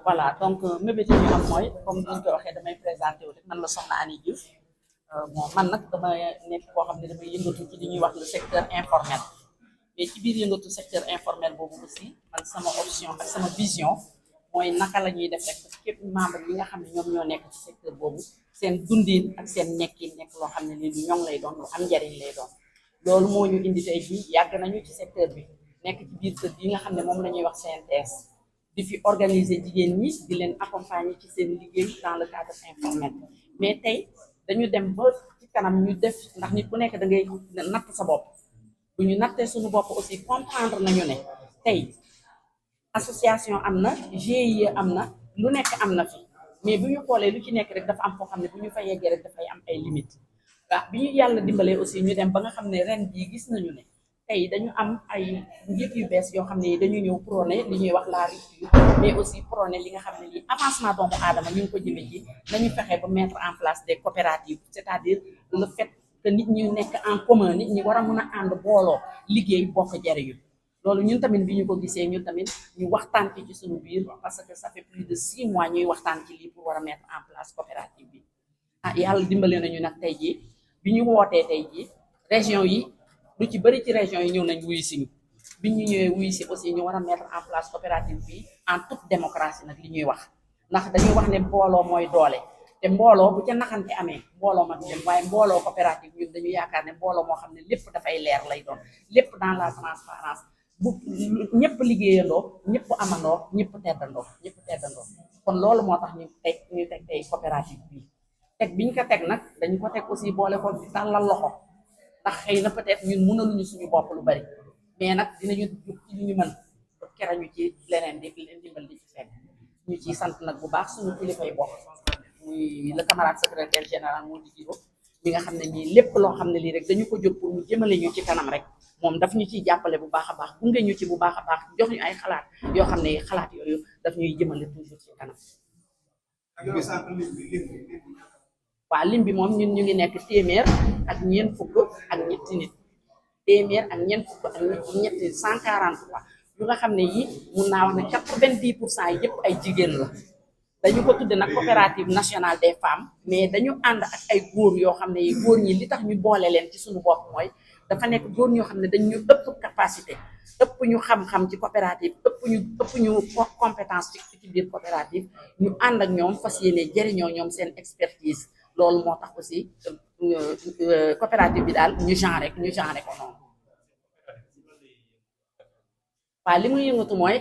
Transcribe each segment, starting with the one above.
voilà donc mébét yi ñu am mooy comme ni ñu ko waxee damay présenté wu rek man la soxna Ani Diouf bon man nag dama nekk koo xam ne damay yëngatu ci li ñuy wax le secteur informel mais ci biir yëngatu secteur informel boobu aussi man sama option ak sama vision mooy naka la ñuy def rek képp membre yi nga xam ne ñoom ñoo nekk ci secteur boobu seen dundin ak seen nekkin nekk loo xam ne lii lu ñoŋ lay doon lu am njariñ lay doon loolu moo ñu indi tey jii yàgg nañu ci secteur bi nekk ci biir kër yi nga xam ne moom la ñuy wax CNTS di fi organiser jigéen ñi di leen accompagner ci seen liggéey dans le cadre informel mais tey dañu dem ba ci kanam ñu def ndax nit ku nekk da ngay natt sa bopp bu ñu nattee suñu bopp aussi comprendre nañu ne tey association am na GIE am na lu nekk am na fi mais bu ñu xoolee lu ci nekk rek dafa am foo xam ne bu ñu fa yeggee rek dafay am ay limites waaw bi ñu yàlla dimbalee aussi ñu dem ba nga xam ne ren jii gis nañu ne tey dañu am ay njiit yu bees yoo xam ne dañu ñëw prôné li ñuy wax la rupture mais aussi prôné li nga xam ne lii avancement doomu aadama ñu ngi ko jëmee ci nañu fexe ba mettre en place des coopératives c'est-à-dire le fait que nit ñi nekk en commun nit ñi war a mën a ànd booloo liggéey bokk jariñu loolu ñun tamit bi ñu ko gisee ñun tamit ñu waxtaan ci suñu biir parce que ça fait plus de 6 mois ñuy waxtaan ci lii pour war a mettre en place coopérative bi ah yàlla dimbale nañu nag tey jii bi ñu wootee tey jii région yi lu ci bëri ci région yi ñëw nañ wuyu si ñu bi ñu ñëwee wuyu si aussi ñu war a mettre en place coopérative bi en toute démocratie nag li ñuy wax ndax dañuy wax ne mbooloo mooy doole te mbooloo bu ca naxante amee mbooloo ma du dem waaye mbooloo coopérative ñun dañu yaakaar ne mbooloo moo xam ne lépp dafay leer lay doon lépp dans la transparence bu ñëpp liggéeyandoo ñëpp amandoo ñëpp teddandoo kon loolu moo tax ñu teg tey coopérative bi teg biñ ko teg nag dañu ko teg aussi boole ko di tàllal loxo ndax xëy na peut-être ñun mënaluñu suñu bopp lu bari mais nag dinañu jug ci li ñu mën kera ñu ci leneen di leen dimbal di ci fekk ñu ciy sant nag bu baax suñu kilifay bopp muy le camarade secrétaire général moo di jiro bi nga xam ne nii lépp loo xam ne lii rek dañu ko jóg pour ñu jëmale ñu ci kanam rek moom daf ñu ciy jàppale bu baax a baax gunge ñu ci bu baax a baax jox ñu ay xalaat yoo xam ne xalaat yooyu daf ñuy jëmale toujours ci kanam waaw lim bi moom ñun ñu ngi nekk téeméer ak ñeent fukk ak ñetti nit téeméer ak ñeent fukk ak ñetti 143 yu nga xam ne yi mun naa wax ne 90% yi yëpp ay jigéen la dañu ko tudde nag coopérative nationale des femmes mais dañu ànd ak ay góor yoo xam ne yi góor ñi li tax ñu boole leen ci suñu bopp mooy dafa nekk góor ñoo xam ne dañu ëpp capacité ëpp ñu xam-xam ci coopérative ëpp ñu compétence ci biir coopérative ñu ànd ak ñoom fas yéene jëriñoo ñoom seen expertise loolu moo tax aussi coopérative bi daal ñu genré ko noonu waaw li muy yëngatu mooy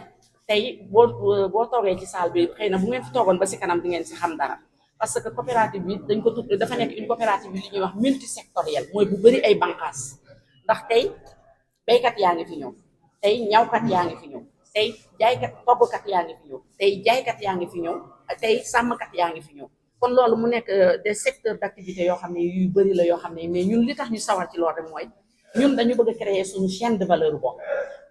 tey boo toogee ci salle bi xëy na bu ngeen fi toogoon ba si kanam di ngeen si xam dara parce que coopérative bi dañ ko tudd dafa nekk une coopérative bi li ñuy wax multisectorielle mooy bu bëri ay bànqaas ndax tey béykat yaa ngi fi ñëw tey ñawkat yaa ngi fi ñëw tey jaaykat toggkat yaa ngi fi ñëw tey jaaykat yaa ngi fi ñëw tey sàmmkat yaa ngi fi ñëw kon loolu mu nekk des secteurs d'activité yoo xam ne yu bëri la yoo xam ne mais ñun li tax ñu sawar ci loolu rek mooy ñun dañu bëgg a créer suñu chaîne de valeur bopp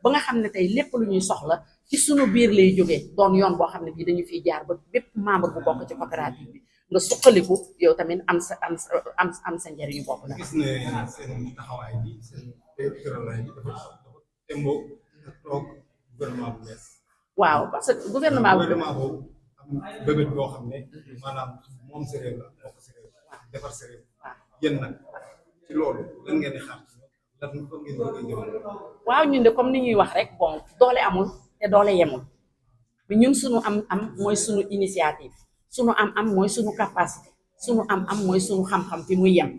ba nga xam ne tey lépp lu ñuy soxla ci suñu biir lay jógee doon yoon boo xam ne bii dañu fiy jaar ba bépp membre bu bokk ci coopérative bi nga suqaliku yow tamit am sa njëriñu bopp la. gis ne seen taxawaay bi seen tëralaay bi dafa tembo toog gouvernement bu bees. waaw parce que gouvernement boobu am bébét boo xam ne maanaam moom sa réew la bokk sa réew defar sa réew yéen nag ci loolu lan ngeen di xaar lan ko ngeen bëgg a jëmal. waaw ñun de comme ni ñuy wax rek bon doole amul te doole yemul bi ñun suñu am mooy suñu initiative suñu am mooy suñu capacité suñu am mooy suñu xam-xam fi muy yem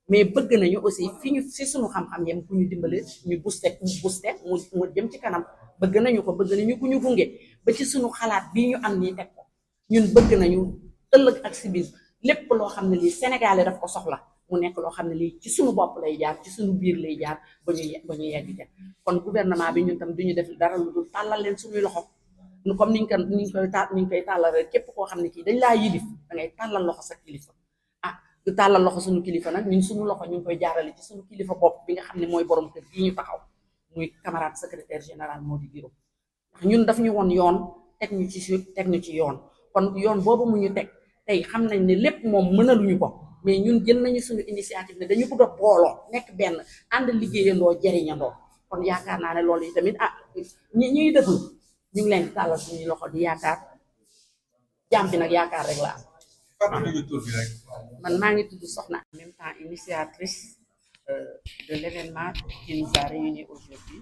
mais bëgg nañu aussi fi ñu fi suñu xam-xam yem ku ñu dimbale ñu booster mu jëm ci kanam bëgg nañu ku ñu gunge ba ci suñu xalaat bii ñu am nii teg ko ñun bëgg nañu ëllëg ak si biir lépp loo xam ne lii sénégalais daf ko soxla mu nekk loo xam ne lii ci suñu bopp lay jaar ci suñu biir lay jaar ba ñu yegg ca kon gouvernement bi ñun tam duñu def dara lu dul tàllal leen suñuy loxo comme niñ koy tàllal rek képp koo xam ne kii dañ laa yilif da ngay tàllal loxo sa kilifa ah du tàllal loxo suñu kilifa nag ñun suñu loxo ñu ngi koy jaarale ci suñu kilifa bopp bi nga xam ne mooy borom kër gii ñu taxaw muy camarade secrétaire général moo di bureau ndax ñun daf ñu woon yoon teg ñu ci suuf teg ñu ci yoon kon yoon boobu mu ñu teg tey xam nañ ne lépp moom mënaluñu ko mais ñun jël nañu suñu initiative ne dañu bëgg a booloo nekk benn ànd liggéeyandoo jariñandoo kon yaakaar naa ne loolu yi tamit ñuy déglu ñu ngi leen di tàllal suñuy loxo di yaakaar jàmm bi nag yaakaar rek la am. fàttali ñu tur bi rek. Man maa ngi tudd Soxna en même temps initiatrice de l'événement qui nous a réunis aujourd'hui,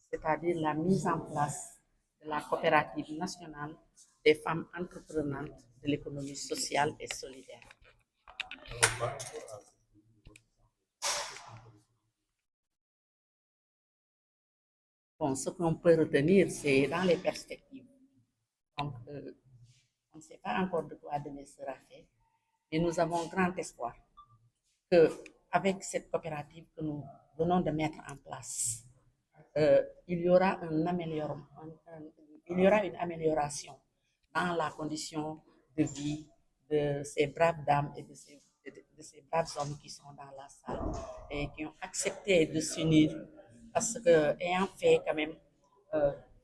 c'est-à-dire la mise en place de la coopérative nationale des femmes entreprenantes de l'économie sociale et solidaire. Bon, ce qu'on peut retenir, c'est dans les perspectives. Donc, on ne sait pas encore de quoi demain sera fait, mais nous avons grand espoir que, avec cette coopérative que nous venons de mettre en place, il y aura il y aura une amélioration dans la condition de vie de ces braves dames et de ces braves hommes qui sont dans la salle et qui ont accepté de s'unir parce que, ayant fait quand même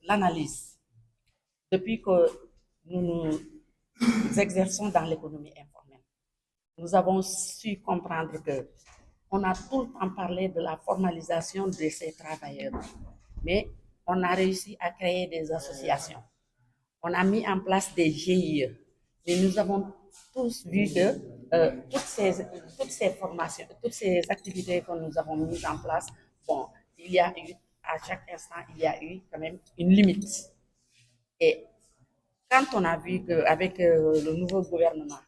l'analyse, depuis que nous nous exerçons dans l'économie informelle, nous avons su comprendre que on a tout le temps parlé de la formalisation de ces travailleurs, mais on a réussi à créer des associations. On a mis en place des GIE, mais nous avons tous vu que toutes ces formations, toutes ces activités que nous avons mises en place, bon, il y a eu, à chaque instant, il y a eu quand même une limite. Et quand on a vu qu'avec le nouveau gouvernement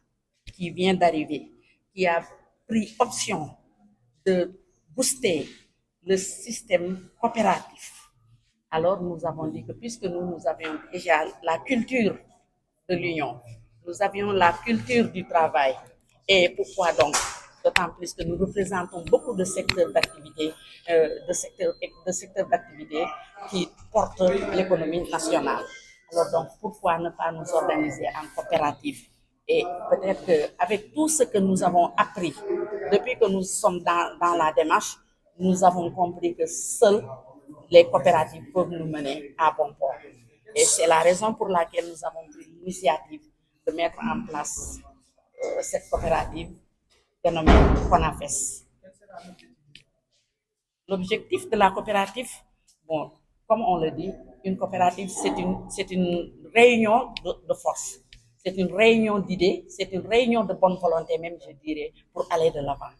qui vient d'arriver, qui a pris option de booster le système coopératif, alors nous avons dit que puisque nous avions déjà la culture de l'union, nous avions la culture du travail, et pourquoi donc, d'autant plus que nous représentons beaucoup de secteurs d'activité, de secteurs d'activité qui portent l'économie nationale. Alors donc, pourquoi ne pas nous organiser en coopérative? Et peut-être qu'avec tout ce que nous avons appris depuis que nous sommes dans la démarche, nous avons compris que seules les coopératives peuvent nous mener à bon port. Et c'est la raison pour laquelle nous avons pris l'initiative de mettre en place cette coopérative dénommée CONAFES. L'objectif de la coopérative, bon, comme on le dit, une coopérative, c'est une réunion de force. C'est une réunion d'idées, c'est une réunion de bonne volonté même, je dirais, pour aller de l'avant.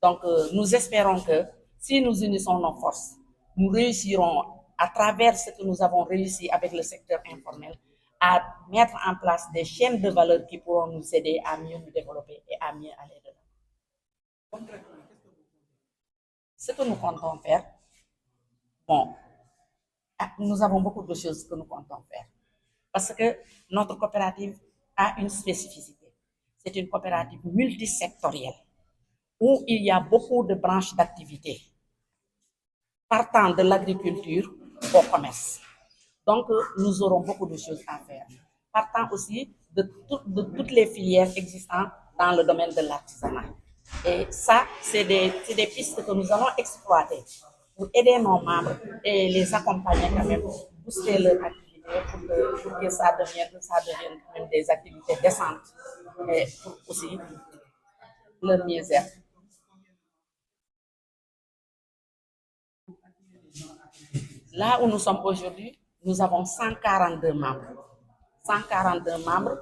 Donc, nous espérons que si nous unissons nos forces, nous réussirons, à travers ce que nous avons réussi avec le secteur informel, à mettre en place des chaînes de valeur qui pourront nous aider à mieux nous développer et à mieux aller de l'avant. Ce que nous comptons faire, bon, nous avons beaucoup de choses que nous comptons faire. Parce que notre coopérative a une spécificité. C'est une coopérative multisectorielle où il y a beaucoup de branches d'activité, partant de l'agriculture au commerce. Donc, nous aurons beaucoup de choses à faire. Partant aussi de toutes les filières existantes dans le domaine de l'artisanat. Et ça, c'est des pistes que nous allons exploiter pour aider nos membres et les accompagner quand même, booster leur activité pour que ça devienne quand même des activités décentes et pour aussi leur mieux-être. Là où nous sommes aujourd'hui, nous avons 142 membres. 142 membres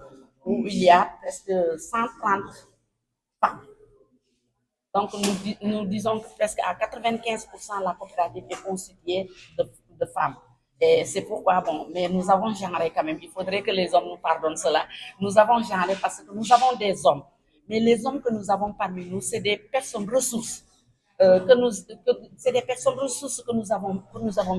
où il y a presque 130 femmes. Donc, nous disons que presque à 95% la coopérative est constituée de femmes. Et c'est pourquoi, bon, mais nous avons genré quand même, il faudrait que les hommes nous pardonnent cela. Nous avons genré parce que nous avons des hommes. Mais les hommes que nous avons parmi nous, c'est des personnes ressources. C'est des personnes ressources que nous avons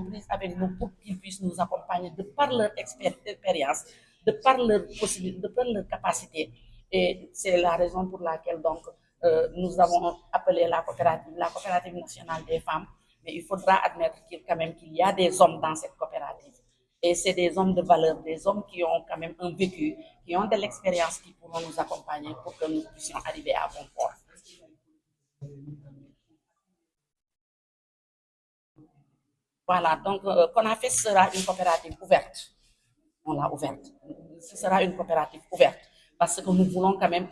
prises avec nous pour qu'ils puissent nous accompagner de par leur expérience, de par leur possibilité, de par leur capacité. Et c'est la raison pour laquelle donc nous avons appelé la coopérative nationale des femmes. Mais il faudra admettre quand même qu'il y a des hommes dans cette coopérative. Et c'est des hommes de valeur, des hommes qui ont quand même un vécu, qui ont de l'expérience, qui pourront nous accompagner pour que nous puissions arriver à bon port. Voilà, donc CONAFES sera une coopérative ouverte. On l'a ouverte. Ce sera une coopérative ouverte parce que nous voulons quand même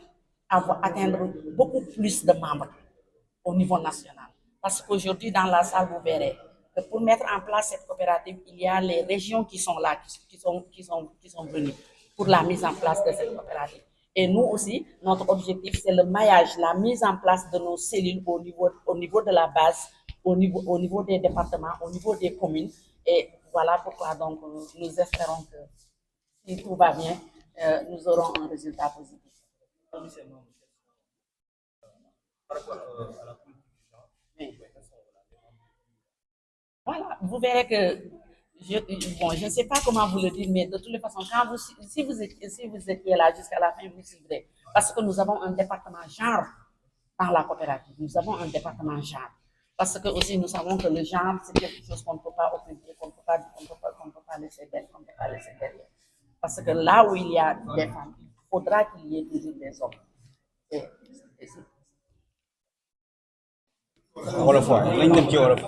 atteindre beaucoup plus de membres au niveau national. Parce qu'aujourd'hui, dans la salle, vous verrez que pour mettre en place cette coopérative, il y a les régions qui sont là, qui sont venues. pour la mise en place de cette coopérative. Et nous aussi, notre objectif, c'est le maillage, la mise en place de nos cellules au niveau de la base, au niveau des départements, au niveau des communes. Et voilà pourquoi donc nous espérons que si tout va bien, nous aurons un résultat positif. Oui. Voilà, vous verrez que je ne sais pas comment vous le dire, mais de toutes les façons, si vous étiez là jusqu'à la fin, vous suivrez. Parce que nous avons un département genre dans la coopérative. Nous avons un département genre. Parce que aussi, nous savons que le genre, c'est quelque chose qu'on ne peut pas occulter, qu'on ne peut pas laisser derrière. Parce que là où il y a des femmes, il faudra qu'il y ait toujours des hommes. Et, et wolof waay nañ dem ci wolof